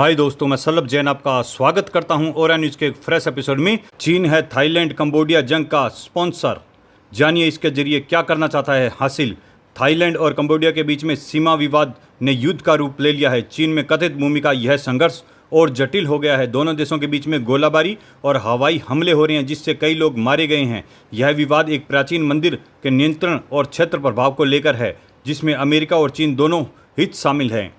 हाय दोस्तों, मैं सल्लभ जैन आपका स्वागत करता हूं और न्यूज़ के एक फ्रेश एपिसोड में। चीन है थाईलैंड कंबोडिया जंग का स्पॉन्सर। जानिए इसके जरिए क्या करना चाहता है हासिल। थाईलैंड और कंबोडिया के बीच में सीमा विवाद ने युद्ध का रूप ले लिया है। चीन में कथित भूमि का यह संघर्ष और जटिल हो गया है। दोनों देशों के बीच में गोलाबारी और हवाई हमले हो रहे हैं, जिससे कई लोग मारे गए हैं। यह विवाद एक प्राचीन मंदिर के नियंत्रण और क्षेत्र प्रभाव को लेकर है, जिसमें अमेरिका और चीन दोनों हित शामिल हैं।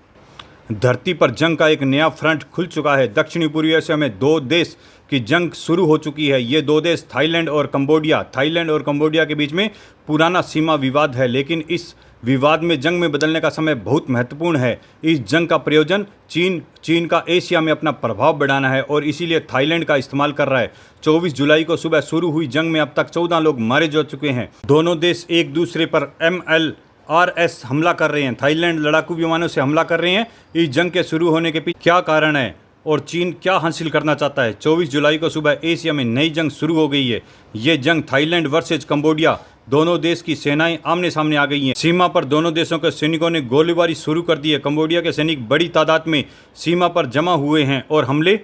धरती पर जंग का एक नया फ्रंट खुल चुका है। दक्षिणी पूर्वी एशिया में दो देश की जंग शुरू हो चुकी है। ये दो देश थाईलैंड और कंबोडिया के बीच में पुराना सीमा विवाद है, लेकिन इस विवाद में जंग में बदलने का समय बहुत महत्वपूर्ण है। इस जंग का प्रयोजन चीन का एशिया में अपना प्रभाव बढ़ाना है और इसीलिए थाईलैंड का इस्तेमाल कर रहा है। 24 जुलाई को सुबह शुरू हुई जंग में अब तक 14 लोग मारे जा चुके हैं। दोनों देश एक दूसरे पर MLRS हमला कर रहे हैं। थाईलैंड लड़ाकू विमानों से हमला कर रहे हैं। इस जंग के शुरू होने के पीछे क्या कारण है और चीन क्या हासिल करना चाहता है? 24 जुलाई को सुबह एशिया में नई जंग शुरू हो गई है। ये जंग थाईलैंड वर्सेज कंबोडिया, दोनों देश की सेनाएं आमने सामने आ गई हैं। सीमा पर दोनों देशों के सैनिकों ने गोलीबारी शुरू कर दी है। कंबोडिया के सैनिक बड़ी तादाद में सीमा पर जमा हुए हैं और हमले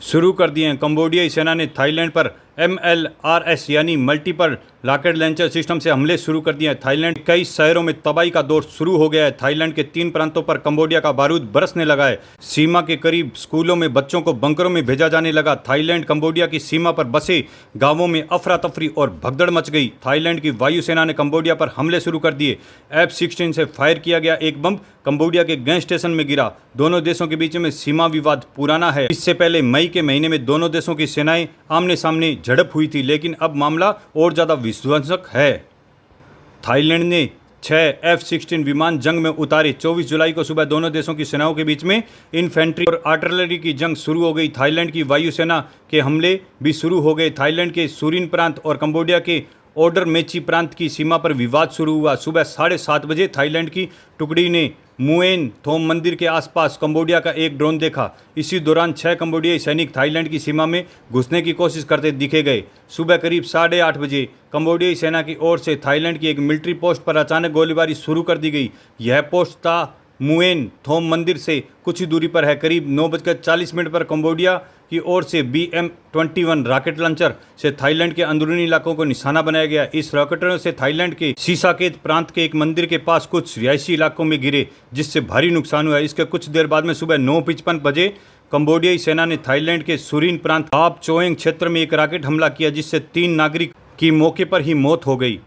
शुरू कर दिए हैं। कंबोडियाई सेना ने थाईलैंड पर MLRS यानी मल्टीपल रॉकेट लॉन्चर सिस्टम से हमले शुरू कर दिए हैं। थाईलैंड कई शहरों में तबाही का दौर शुरू हो गया है। थाईलैंड के 3 प्रांतों पर कंबोडिया का बारूद बरसने लगा है। सीमा के करीब स्कूलों में बच्चों को बंकरों में भेजा जाने लगा। थाईलैंड कंबोडिया की सीमा पर बसे गांवों में अफरा तफरी और भगदड़ मच गई। थाईलैंड की वायुसेना ने कंबोडिया पर हमले शुरू कर दिए। F-16 से फायर किया गया एक बम कंबोडिया के गैस स्टेशन में गिरा। दोनों देशों के बीच में सीमा विवाद पुराना है। इससे पहले मई के महीने में दोनों देशों की सेनाएं आमने सामने झड़प हुई थी, लेकिन अब मामला और ज्यादा विध्वंसक है। थाईलैंड ने 6 F-16 विमान जंग में उतारे। 24 जुलाई को सुबह दोनों देशों की सेनाओं के बीच में इन्फेंट्री और आर्टिलरी की जंग शुरू हो गई। थाईलैंड की वायुसेना के हमले भी शुरू हो गए। थाईलैंड के सूरिन प्रांत और कंबोडिया के ओडरमेची प्रांत की सीमा पर विवाद शुरू हुआ। सुबह 7:30 बजे थाईलैंड की टुकड़ी ने मुएन थोम मंदिर के आसपास कंबोडिया का एक ड्रोन देखा। इसी दौरान 6 कंबोडियाई सैनिक थाईलैंड की सीमा में घुसने की कोशिश करते दिखे गए। सुबह करीब 8:30 बजे कंबोडियाई सेना की ओर से थाईलैंड की एक मिलिट्री पोस्ट पर अचानक गोलीबारी शुरू कर दी गई। यह पोस्ट था मुएन थोम मंदिर से कुछ ही दूरी पर है। करीब 9:40 पर कंबोडिया की ओर से BM-21 रॉकेट लॉन्चर से थाईलैंड के अंदरूनी इलाकों को निशाना बनाया गया। इस रॉकेटों से थाईलैंड के सीसाकेत प्रांत के एक मंदिर के पास कुछ रिहायशी इलाकों में गिरे, जिससे भारी नुकसान हुआ। इसके कुछ देर बाद में सुबह 9:55 बजे कंबोडियाई सेना ने थाईलैंड के सूरिन प्रांत आप चोएंग क्षेत्र में एक रॉकेट हमला किया, जिससे 3 नागरिक की मौके पर ही मौत हो गई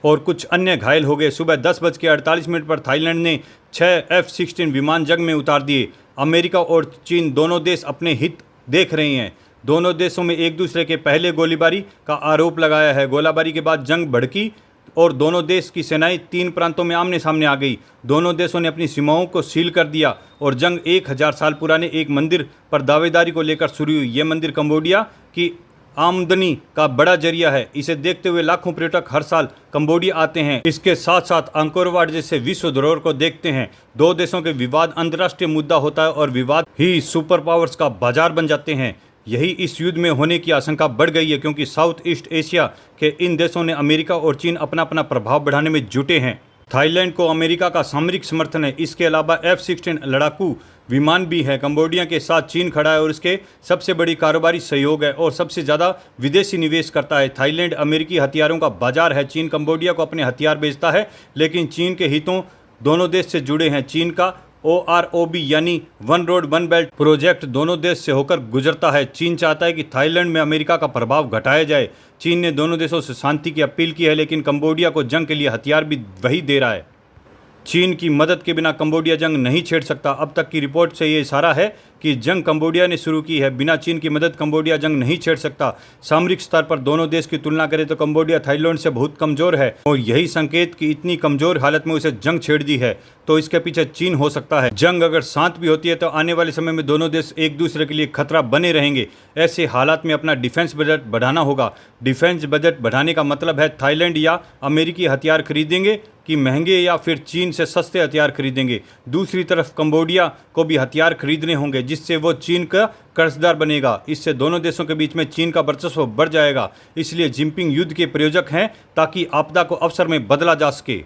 और कुछ अन्य घायल हो गए। सुबह 10:48 पर थाईलैंड ने 6 F-16 विमान जंग में उतार दिए। अमेरिका और चीन दोनों देश अपने हित देख रहे हैं। दोनों देशों में एक दूसरे के पहले गोलीबारी का आरोप लगाया है। गोलीबारी के बाद जंग भड़की और दोनों देश की सेनाएं 3 प्रांतों में आमने सामने आ गई। दोनों देशों ने अपनी सीमाओं को सील कर दिया और जंग 1000 साल पुराने एक मंदिर पर दावेदारी को लेकर शुरू हुई। यह मंदिर कंबोडिया की आमदनी का बड़ा जरिया है। इसे देखते हुए लाखों पर्यटक हर साल कंबोडिया आते हैं। इसके साथ साथ अंकोर वाट जैसे विश्व धरोहर को देखते हैं। दो देशों के विवाद अंतर्राष्ट्रीय मुद्दा होता है और विवाद ही सुपर पावर्स का बाजार बन जाते हैं। यही इस युद्ध में होने की आशंका बढ़ गई है, क्योंकि साउथ ईस्ट एशिया के इन देशों ने अमेरिका और चीन अपना अपना प्रभाव बढ़ाने में जुटे हैं। थाईलैंड को अमेरिका का सामरिक समर्थन है। इसके अलावा F-16 लड़ाकू विमान भी है। कंबोडिया के साथ चीन खड़ा है और इसके सबसे बड़ी कारोबारी सहयोग है और सबसे ज़्यादा विदेशी निवेश करता है। थाईलैंड अमेरिकी हथियारों का बाजार है। चीन कंबोडिया को अपने हथियार बेचता है, लेकिन चीन के हितों दोनों देश से जुड़े हैं। चीन का OROB यानी one road one belt project दोनों देश से होकर गुजरता है। चीन चाहता है कि थाईलैंड में अमेरिका का प्रभाव घटाया जाए। चीन ने दोनों देशों से शांति की अपील की है, लेकिन कंबोडिया को जंग के लिए हथियार भी वही दे रहा है। चीन की मदद के बिना कंबोडिया जंग नहीं छेड़ सकता। अब तक की रिपोर्ट से ये इशारा है कि जंग कंबोडिया ने शुरू की है। बिना चीन की मदद कंबोडिया जंग नहीं छेड़ सकता। सामरिक स्तर पर दोनों देश की तुलना करें तो कंबोडिया थाईलैंड से बहुत कमजोर है और यही संकेत कि इतनी कमजोर हालत में उसे जंग छेड़ दी है, तो इसके पीछे चीन हो सकता है। जंग अगर शांत भी होती है तो आने वाले समय में दोनों देश एक दूसरे के लिए खतरा बने रहेंगे। ऐसे हालात में अपना डिफेंस बजट बढ़ाना होगा। डिफेंस बजट बढ़ाने का मतलब है थाईलैंड या अमेरिकी हथियार खरीदेंगे कि महंगे, या फिर चीन से सस्ते हथियार खरीदेंगे। दूसरी तरफ कंबोडिया को भी हथियार खरीदने होंगे, जिससे वो चीन का कर्जदार बनेगा। इससे दोनों देशों के बीच में चीन का वर्चस्व बढ़ जाएगा। इसलिए जिनपिंग युद्ध के प्रायोजक हैं, ताकि आपदा को अवसर में बदला जा सके।